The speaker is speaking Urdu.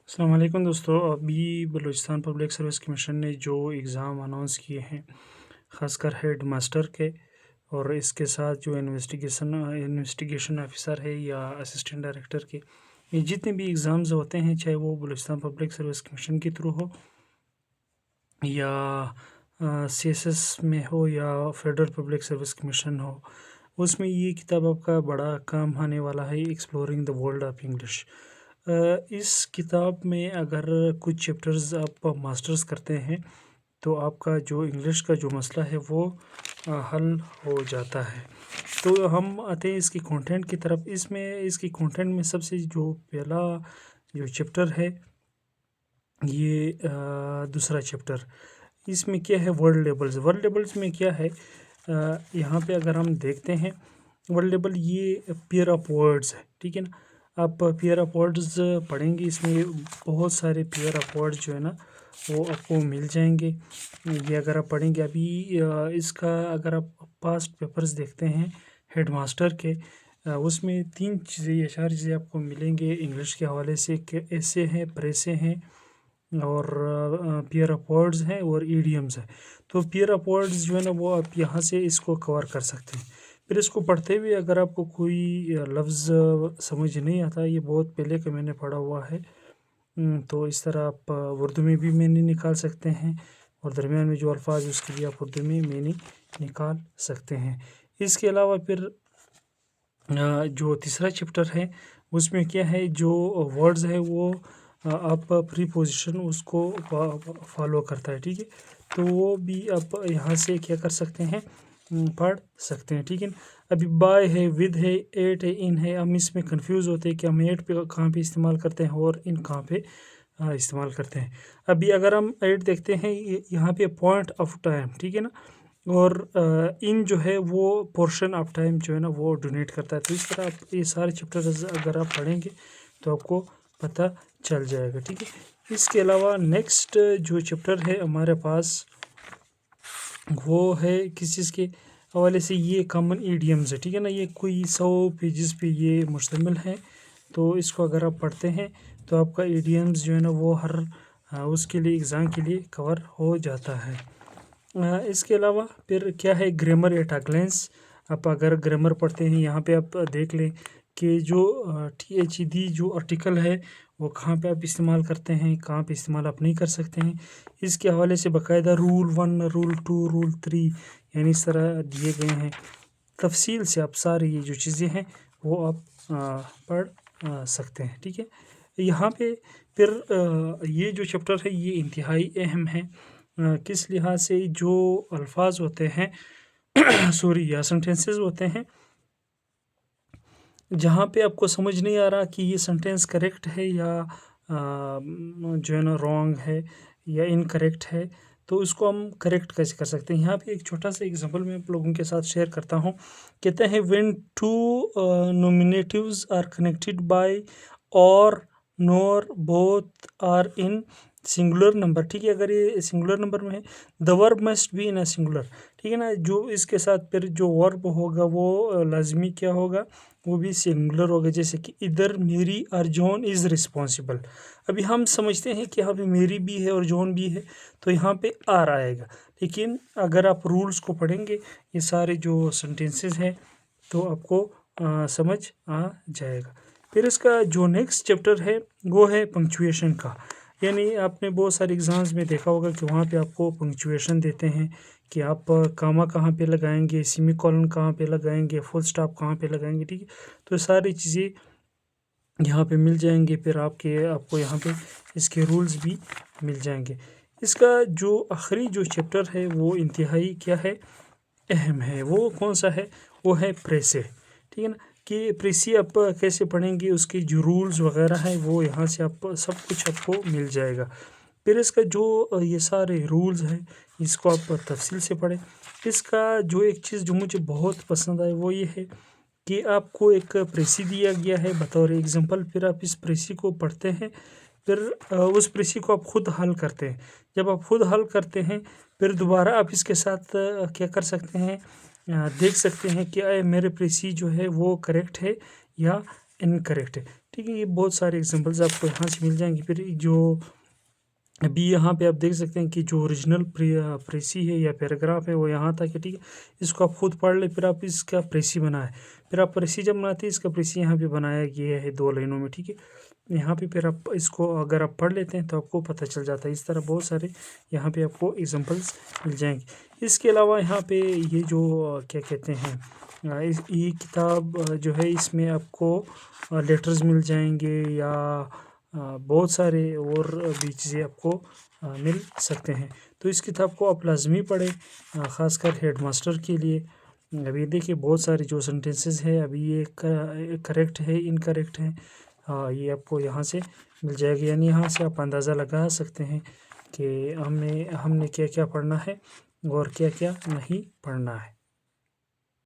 السلام علیکم دوستو، ابھی بلوچستان پبلک سروس کمیشن نے جو ایگزام اناؤنس کیے ہیں خاص کر ہیڈ ماسٹر کے اور اس کے ساتھ جو انویسٹیگیشن آفیسر ہے یا اسسٹنٹ ڈائریکٹر کے، یہ جتنے بھی ایگزامز ہوتے ہیں چاہے وہ بلوچستان پبلک سروس کمیشن کے تھرو ہو یا سی ایس ایس میں ہو یا فیڈرل پبلک سروس کمیشن ہو، اس میں یہ کتاب آپ کا بڑا کام آنے والا ہے، exploring the world of English. اس کتاب میں اگر کچھ چیپٹرز آپ ماسٹرز کرتے ہیں تو آپ کا جو انگلش کا جو مسئلہ ہے وہ حل ہو جاتا ہے۔ تو ہم آتے ہیں اس کی کانٹینٹ کی طرف۔ اس کی کانٹینٹ میں سب سے جو پہلا جو چیپٹر ہے یہ دوسرا چیپٹر، اس میں کیا ہے ورڈ لیبلز۔ ورڈ لیبلز میں کیا ہے، یہاں پہ اگر ہم دیکھتے ہیں ورڈ لیبل یہ پیئر آف ورڈز ہے، ٹھیک ہے نا۔ آپ پیئر آف ورڈز پڑھیں گے، اس میں بہت سارے پیئر آف ورڈز جو ہے نا وہ آپ کو مل جائیں گے۔ یہ اگر آپ پڑھیں گے ابھی اس کا اگر آپ پاسٹ پیپرز دیکھتے ہیں ہیڈ ماسٹر کے، اس میں 3 چیزیں یا 4 چیزیں آپ کو ملیں گے انگلش کے حوالے سے، کہ ایسے ہیں، پریسے ہیں اور پیئر آف ورڈز ہیں اور ایڈیمز ہیں۔ تو پیئر آف ورڈز جو ہے نا وہ آپ یہاں سے اس کو کور کر سکتے ہیں۔ پھر اس کو پڑھتے ہوئے اگر آپ کو کوئی لفظ سمجھ نہیں آتا، یہ بہت پہلے کا میں نے پڑھا ہوا ہے، تو اس طرح آپ اردو میں بھی معنی نکال سکتے ہیں اور درمیان میں جو الفاظ اس کے بھی آپ اردو میں معنی نکال سکتے ہیں۔ اس کے علاوہ پھر جو تیسرا چیپٹر ہے اس میں کیا ہے، جو ورڈز ہے وہ آپ پری پوزیشن اس کو فالو کرتا ہے، ٹھیک ہے۔ تو وہ بھی آپ یہاں سے کیا کر سکتے ہیں، پڑھ سکتے ہیں، ٹھیک ہے۔ ابھی بائی ہے، ود ہے، ایٹ ہے، ان ہے، ہم اس میں کنفیوز ہوتے ہیں کہ ہم ایٹ پہ کہاں پہ استعمال کرتے ہیں اور ان کہاں پہ استعمال کرتے ہیں۔ ابھی اگر ہم ایٹ دیکھتے ہیں، یہاں پہ پوائنٹ آف ٹائم، ٹھیک ہے نا، اور ان جو ہے وہ پورشن آف ٹائم جو ہے نا وہ ڈونیٹ کرتا ہے۔ تو اس طرح آپ یہ سارے چیپٹرز اگر آپ پڑھیں گے تو آپ کو پتہ چل جائے گا، ٹھیک ہے۔ اس کے علاوہ نیکسٹ جو چیپٹر ہے ہمارے پاس وہ ہے کس چیز کے حوالے سے، یہ کامن ایڈیمز ہے، ٹھیک ہے نا۔ یہ کوئی 100 پیجز پہ یہ مشتمل ہے، تو اس کو اگر آپ پڑھتے ہیں تو آپ کا ایڈیمز جو ہے نا وہ ہر اس کے لیے ایگزام کے لیے کور ہو جاتا ہے۔ اس کے علاوہ پھر کیا ہے، گرامر ایٹ اے گلینس۔ آپ اگر گرامر پڑھتے ہیں یہاں پہ آپ دیکھ لیں کہ جو ٹی ایچ ڈی جو آرٹیکل ہے وہ کہاں پہ آپ استعمال کرتے ہیں، کہاں پہ استعمال آپ نہیں کر سکتے ہیں۔ اس کے حوالے سے باقاعدہ رول 1، رول 2، رول 3 یعنی اس طرح دیے گئے ہیں، تفصیل سے آپ ساری یہ جو چیزیں ہیں وہ آپ پڑھ سکتے ہیں، ٹھیک ہے۔ یہاں پہ پھر یہ جو چیپٹر ہے یہ انتہائی اہم ہے، کس لحاظ سے، جو الفاظ ہوتے ہیں سوری یا سنٹینسز ہوتے ہیں جہاں پہ آپ کو سمجھ نہیں آ رہا کہ یہ سنٹینس کریکٹ ہے یا جو ہے نا رانگ ہے یا انکریکٹ ہے، تو اس کو ہم کریکٹ کیسے کر سکتے ہیں۔ یہاں پہ ایک چھوٹا سا ایگزامپل میں آپ لوگوں کے ساتھ شیئر کرتا ہوں۔ کہتے ہیں when two nominatives are connected by or nor both are in singular number، ٹھیک ہے۔ اگر یہ سنگولر نمبر میں ہے the verb must be in a singular، ٹھیک ہے نا۔ جو اس کے ساتھ پھر جو verb ہوگا وہ لازمی کیا ہوگا، وہ بھی سنگولر ہوگا، جیسے کہ ادھر میری اور جون از رسپانسبل۔ ابھی ہم سمجھتے ہیں کہ یہاں پہ میری بھی ہے اور جون بھی ہے تو یہاں پہ آر آئے گا، لیکن اگر آپ رولز کو پڑھیں گے یہ سارے جو سنٹینسز ہیں تو آپ کو سمجھ آ جائے گا۔ پھر اس کا جو نیکسٹ چیپٹر ہے وہ ہے پنکچویشن کا، یعنی آپ نے بہت سارے ایگزامز میں دیکھا ہوگا کہ وہاں پہ آپ کو پنکچویشن دیتے ہیں کہ آپ کاما کہاں پہ لگائیں گے، سیمی کولن کہاں پہ لگائیں گے، فل سٹاپ کہاں پہ لگائیں گے، ٹھیک ہے۔ تو ساری چیزیں یہاں پہ مل جائیں گے، پھر آپ کو یہاں پہ اس کے رولز بھی مل جائیں گے۔ اس کا جو آخری جو چیپٹر ہے وہ انتہائی کیا ہے، اہم ہے۔ وہ کون سا ہے، وہ ہے پریسے، ٹھیک ہے نا۔ کہ پریسی آپ کیسے پڑھیں گے، اس کے جو رولز وغیرہ ہیں وہ یہاں سے آپ سب کچھ آپ کو مل جائے گا۔ پھر اس کا جو یہ سارے رولز ہیں اس کو آپ تفصیل سے پڑھیں۔ اس کا جو ایک چیز جو مجھے بہت پسند آئی وہ یہ ہے کہ آپ کو ایک پریسی دیا گیا ہے بطور ایگزامپل، پھر آپ اس پریسی کو پڑھتے ہیں، پھر اس پریسی کو آپ خود حل کرتے ہیں۔ جب آپ خود حل کرتے ہیں پھر دوبارہ آپ اس کے ساتھ کیا کر سکتے ہیں، دیکھ سکتے ہیں کہ میرے پریسی جو ہے وہ کریکٹ ہے یا انکریکٹ ہے، ٹھیک ہے، یہ بہت سارے ایگزامپلز آپ کو یہاں سے مل جائیں گے۔ پھر جو ابھی یہاں پہ آپ دیکھ سکتے ہیں کہ جو اوریجنل پریسی ہے یا پیراگراف ہے وہ یہاں تک ہے، ٹھیک ہے، اس کو آپ خود پڑھ لیں، پھر آپ اس کا پریسی بنائیں، پھر آپ پریسی جب بناتے ہیں اس کا پریسی یہاں پہ بنایا گیا ہے 2 لائنوں میں، ٹھیک ہے، یہاں پہ پھر آپ اس کو اگر آپ پڑھ لیتے ہیں تو آپ کو پتہ چل جاتا ہے۔ اس طرح بہت سارے یہاں پہ آپ کو ایگزامپلس مل جائیں گے۔ اس کے علاوہ یہاں پہ یہ جو کیا کہتے ہیں یہ کتاب جو ہے اس میں آپ کو لیٹرز مل جائیں گے یا بہت سارے اور بھی چیزیں آپ کو مل سکتے ہیں۔ تو اس کتاب کو آپ لازمی پڑھیں، خاص کر ہیڈ ماسٹر کے لیے۔ ابھی دیکھیے بہت سارے جو سینٹنسز ہیں ابھی یہ کریکٹ ہے، انکریکٹ ہے، یہ آپ کو یہاں سے مل جائے گا، یعنی یہاں سے آپ اندازہ لگا سکتے ہیں کہ ہم نے کیا کیا پڑھنا ہے اور کیا کیا نہیں پڑھنا ہے۔